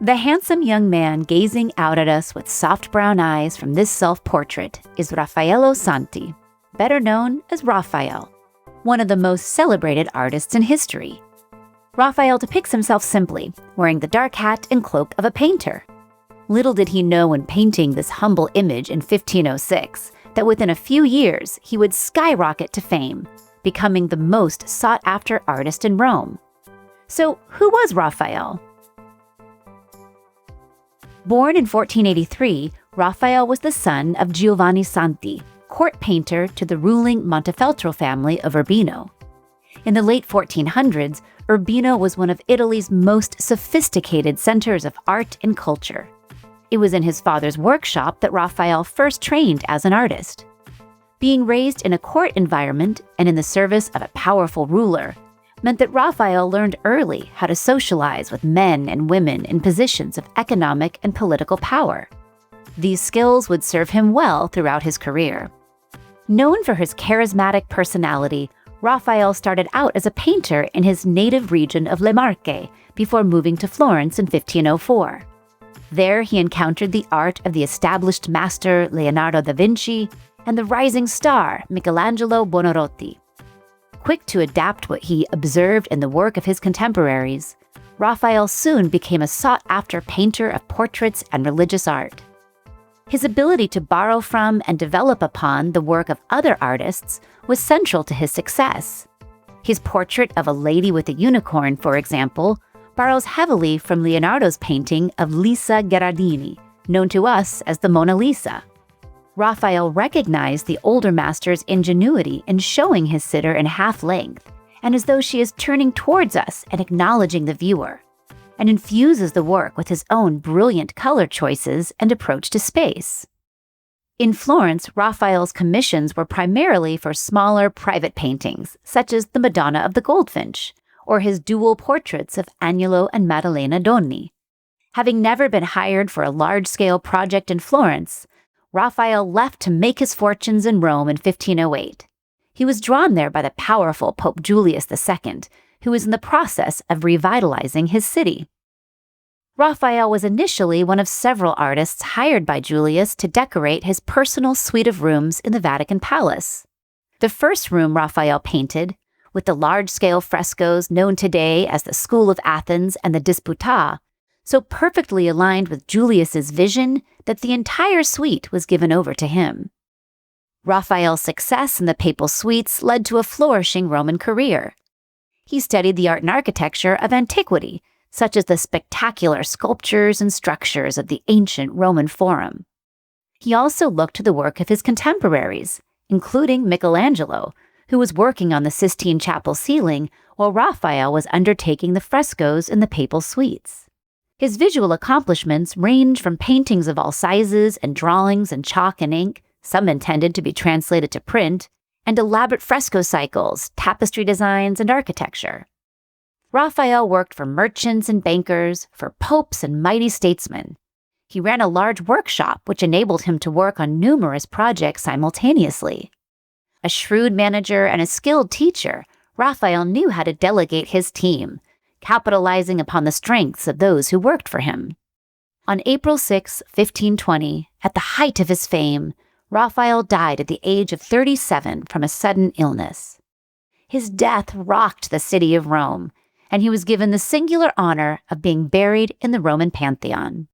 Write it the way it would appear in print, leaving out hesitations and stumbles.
The handsome young man gazing out at us with soft brown eyes from this self-portrait is Raffaello Santi, better known as Raphael, one of the most celebrated artists in history. Raphael depicts himself simply, wearing the dark hat and cloak of a painter. Little did he know when painting this humble image in 1506 that within a few years he would skyrocket to fame, becoming the most sought-after artist in Rome. So who was Raphael? Born in 1483, Raphael was the son of Giovanni Santi, court painter to the ruling Montefeltro family of Urbino. In the late 1400s, Urbino was one of Italy's most sophisticated centers of art and culture. It was in his father's workshop that Raphael first trained as an artist. Being raised in a court environment and in the service of a powerful ruler meant that Raphael learned early how to socialize with men and women in positions of economic and political power. These skills would serve him well throughout his career. Known for his charismatic personality, Raphael started out as a painter in his native region of Le Marche before moving to Florence in 1504. There he encountered the art of the established master Leonardo da Vinci and the rising star Michelangelo Buonarroti. Quick to adapt what he observed in the work of his contemporaries, Raphael soon became a sought-after painter of portraits and religious art. His ability to borrow from and develop upon the work of other artists was central to his success. His portrait of a lady with a unicorn, for example, borrows heavily from Leonardo's painting of Lisa Gherardini, known to us as the Mona Lisa. Raphael recognized the older master's ingenuity in showing his sitter in half-length, and as though she is turning towards us and acknowledging the viewer, and infuses the work with his own brilliant color choices and approach to space. In Florence, Raphael's commissions were primarily for smaller private paintings, such as the Madonna of the Goldfinch, or his dual portraits of Agnolo and Maddalena Doni. Having never been hired for a large-scale project in Florence, Raphael left to make his fortunes in Rome in 1508. He was drawn there by the powerful Pope Julius II, who was in the process of revitalizing his city. Raphael was initially one of several artists hired by Julius to decorate his personal suite of rooms in the Vatican Palace. The first room Raphael painted, with the large-scale frescoes known today as the School of Athens and the Disputa, so perfectly aligned with Julius's vision that the entire suite was given over to him. Raphael's success in the papal suites led to a flourishing Roman career. He studied the art and architecture of antiquity, such as the spectacular sculptures and structures of the ancient Roman Forum. He also looked to the work of his contemporaries, including Michelangelo, who was working on the Sistine Chapel ceiling while Raphael was undertaking the frescoes in the papal suites. His visual accomplishments range from paintings of all sizes and drawings in chalk and ink, some intended to be translated to print, and elaborate fresco cycles, tapestry designs, and architecture. Raphael worked for merchants and bankers, for popes and mighty statesmen. He ran a large workshop which enabled him to work on numerous projects simultaneously. A shrewd manager and a skilled teacher, Raphael knew how to delegate his team, capitalizing upon the strengths of those who worked for him. On April 6, 1520, at the height of his fame, Raphael died at the age of 37 from a sudden illness. His death rocked the city of Rome, and he was given the singular honor of being buried in the Roman Pantheon.